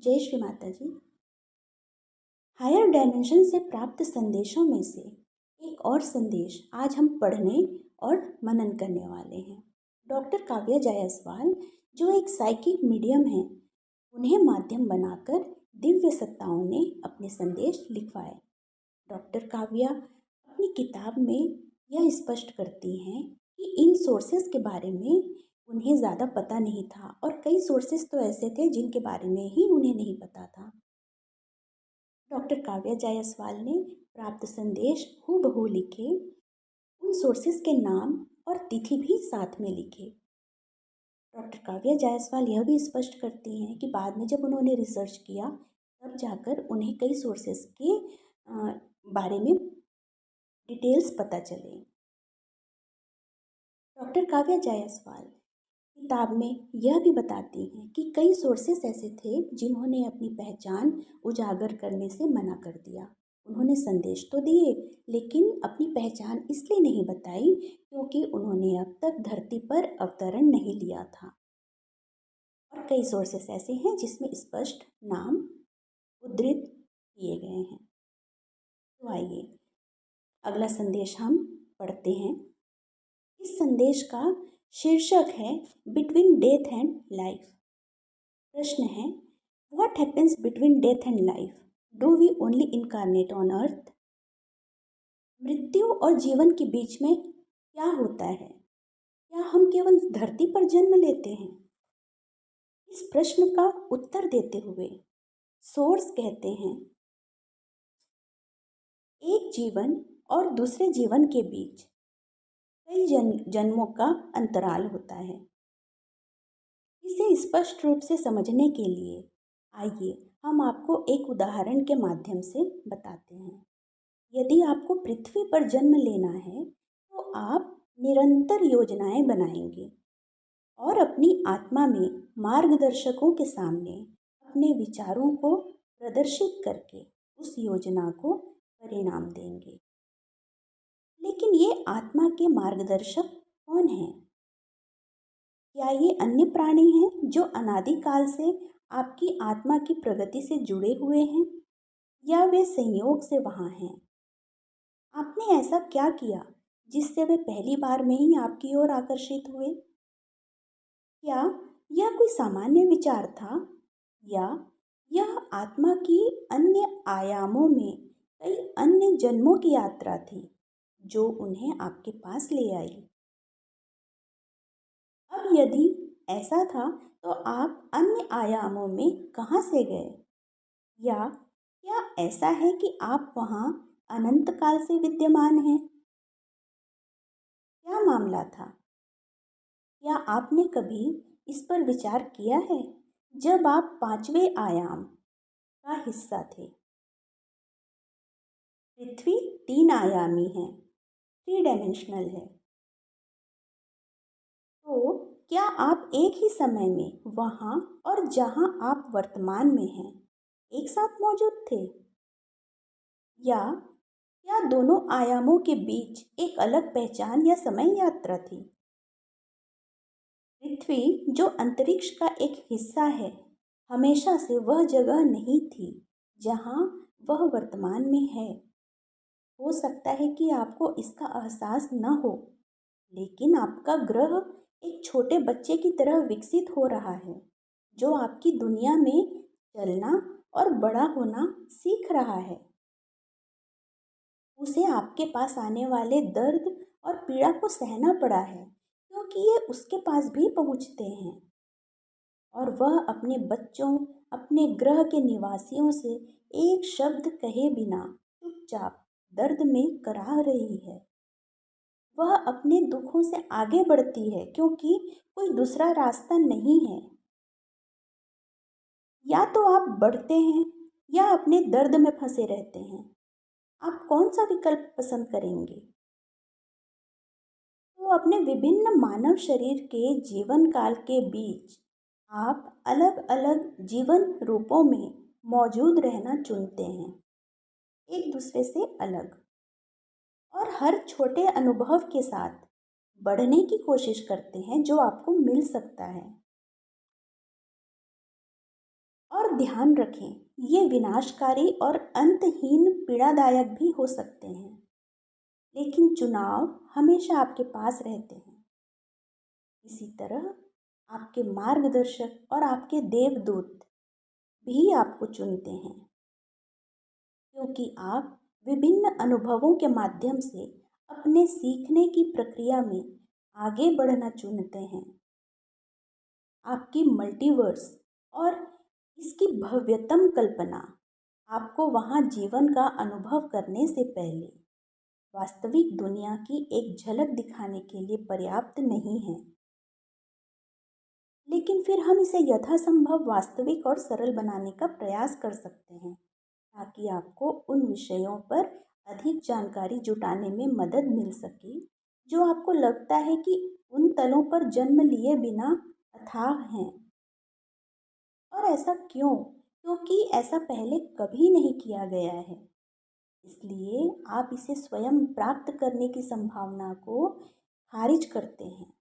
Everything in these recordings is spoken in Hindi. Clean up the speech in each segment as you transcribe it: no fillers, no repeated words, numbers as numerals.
जय श्री माता जी। हायर डायमेंशन से प्राप्त संदेशों में से एक और संदेश आज हम पढ़ने और मनन करने वाले हैं। डॉक्टर काव्या जायसवाल जो एक साइकिक मीडियम हैं, उन्हें माध्यम बनाकर दिव्य सत्ताओं ने अपने संदेश लिखवाए। डॉक्टर काव्या अपनी किताब में यह स्पष्ट करती हैं कि इन सोर्सेस के बारे में उन्हें ज़्यादा पता नहीं था और कई सोर्सेस तो ऐसे थे जिनके बारे में ही उन्हें नहीं पता था। डॉक्टर काव्या जायसवाल ने प्राप्त संदेश हूबहू लिखे, उन सोर्सेस के नाम और तिथि भी साथ में लिखे। डॉक्टर काव्या जायसवाल यह भी स्पष्ट करती हैं कि बाद में जब उन्होंने रिसर्च किया तब जाकर उन्हें कई सोर्सेस के बारे में डिटेल्स पता चले। डॉक्टर काव्या जायसवाल किताब में यह भी बताती हैं कि कई सोर्सेस ऐसे थे जिन्होंने अपनी पहचान उजागर करने से मना कर दिया। उन्होंने संदेश तो दिए लेकिन अपनी पहचान इसलिए नहीं बताई क्योंकि उन्होंने अब तक धरती पर अवतरण नहीं लिया था। और कई सोर्सेस ऐसे हैं जिसमें स्पष्ट नाम उद्धृत किए गए हैं। तो आइए अगला संदेश हम पढ़ते हैं। इस संदेश का शीर्षक है बिटवीन डेथ एंड लाइफ। प्रश्न है, what happens between death and life? Do we only incarnate on earth? मृत्यु और जीवन के बीच में क्या होता है? क्या हम केवल धरती पर जन्म लेते हैं? इस प्रश्न का उत्तर देते हुए सोर्स कहते हैं, एक जीवन और दूसरे जीवन के बीच कई जन्मों का अंतराल होता है। इसे स्पष्ट रूप से समझने के लिए आइए हम आपको एक उदाहरण के माध्यम से बताते हैं। यदि आपको पृथ्वी पर जन्म लेना है तो आप निरंतर योजनाएं बनाएंगे और अपनी आत्मा में मार्गदर्शकों के सामने अपने विचारों को प्रदर्शित करके उस योजना को परिणाम देंगे। लेकिन ये आत्मा के मार्गदर्शक कौन हैं? क्या ये अन्य प्राणी हैं जो अनादिकाल से आपकी आत्मा की प्रगति से जुड़े हुए हैं या वे संयोग से वहाँ हैं? आपने ऐसा क्या किया जिससे वे पहली बार में ही आपकी ओर आकर्षित हुए? क्या यह कोई सामान्य विचार था या यह आत्मा की अन्य आयामों में कई अन्य जन्मों की यात्रा थी जो उन्हें आपके पास ले आई? अब यदि ऐसा था तो आप अन्य आयामों में कहाँ से गए? या क्या ऐसा है कि आप वहाँ अनंत काल से विद्यमान हैं? क्या मामला था? क्या आपने कभी इस पर विचार किया है जब आप पांचवें आयाम का हिस्सा थे? पृथ्वी 3 आयामी है, 3 डायमेंशनल है। तो क्या आप एक ही समय में वहाँ और जहाँ आप वर्तमान में हैं एक साथ मौजूद थे? या क्या दोनों आयामों के बीच एक अलग पहचान या समय यात्रा थी? पृथ्वी जो अंतरिक्ष का एक हिस्सा है, हमेशा से वह जगह नहीं थी जहाँ वह वर्तमान में है। हो सकता है कि आपको इसका एहसास न हो, लेकिन आपका ग्रह एक छोटे बच्चे की तरह विकसित हो रहा है जो आपकी दुनिया में चलना और बड़ा होना सीख रहा है। उसे आपके पास आने वाले दर्द और पीड़ा को सहना पड़ा है क्योंकि ये उसके पास भी पहुंचते हैं और वह अपने बच्चों, अपने ग्रह के निवासियों से एक शब्द कहे बिना चुपचाप दर्द में कराह रही है। वह अपने दुखों से आगे बढ़ती है क्योंकि कोई दूसरा रास्ता नहीं है। या तो आप बढ़ते हैं या अपने दर्द में फंसे रहते हैं। आप कौन सा विकल्प पसंद करेंगे? तो अपने विभिन्न मानव शरीर के जीवन काल के बीच आप अलग अलग जीवन रूपों में मौजूद रहना चुनते हैं, एक दूसरे से अलग, और हर छोटे अनुभव के साथ बढ़ने की कोशिश करते हैं जो आपको मिल सकता है। और ध्यान रखें, ये विनाशकारी और अंतहीन पीड़ादायक भी हो सकते हैं, लेकिन चुनाव हमेशा आपके पास रहते हैं। इसी तरह आपके मार्गदर्शक और आपके देवदूत भी आपको चुनते हैं, क्योंकि आप विभिन्न अनुभवों के माध्यम से अपने सीखने की प्रक्रिया में आगे बढ़ना चुनते हैं। आपकी मल्टीवर्स और इसकी भव्यतम कल्पना आपको वहाँ जीवन का अनुभव करने से पहले वास्तविक दुनिया की एक झलक दिखाने के लिए पर्याप्त नहीं है। लेकिन फिर हम इसे यथासंभव वास्तविक और सरल बनाने का प्रयास कर सकते हैं, ताकि आपको उन विषयों पर अधिक जानकारी जुटाने में मदद मिल सके जो आपको लगता है कि उन तलों पर जन्म लिए बिना अथाह हैं। और ऐसा क्यों? क्योंकि ऐसा पहले कभी नहीं किया गया है, इसलिए आप इसे स्वयं प्राप्त करने की संभावना को खारिज करते हैं।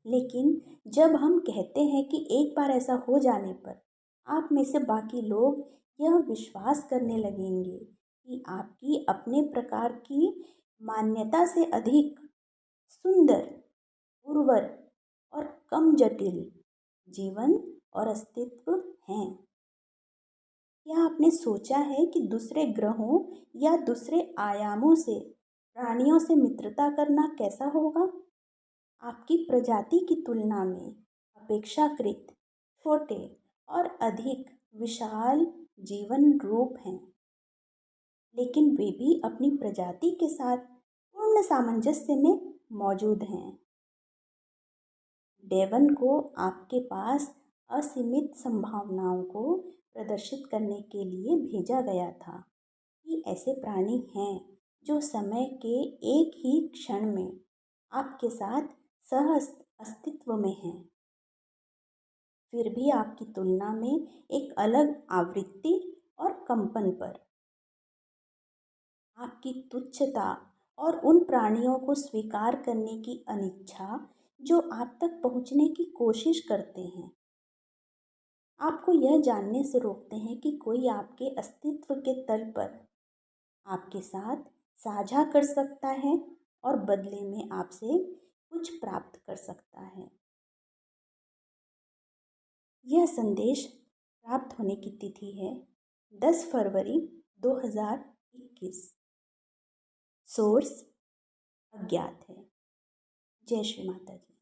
लेकिन जब हम कहते हैं कि एक बार ऐसा हो जाने पर आप में से बाकी लोग यह विश्वास करने लगेंगे कि आपकी अपने प्रकार की मान्यता से अधिक सुंदर, उर्वर और कम जटिल जीवन और अस्तित्व हैं। क्या आपने सोचा है कि दूसरे ग्रहों या दूसरे आयामों से प्राणियों से मित्रता करना कैसा होगा? आपकी प्रजाति की तुलना में अपेक्षाकृत छोटे और अधिक विशाल जीवन रूप हैं, लेकिन वे भी अपनी प्रजाति के साथ पूर्ण सामंजस्य में मौजूद हैं। डेवन को आपके पास असीमित संभावनाओं को प्रदर्शित करने के लिए भेजा गया था कि ऐसे प्राणी हैं जो समय के एक ही क्षण में आपके साथ सह अस्तित्व में हैं, फिर भी आपकी तुलना में एक अलग आवृत्ति और कंपन पर। आपकी तुच्छता और उन प्राणियों को स्वीकार करने की अनिच्छा जो आप तक पहुंचने की कोशिश करते हैं, आपको यह जानने से रोकते हैं कि कोई आपके अस्तित्व के तल पर आपके साथ साझा कर सकता है और बदले में आपसे कुछ प्राप्त कर सकता है। यह संदेश प्राप्त होने की तिथि है 10 फरवरी 2021। सोर्स अज्ञात है। जय श्री माता जी।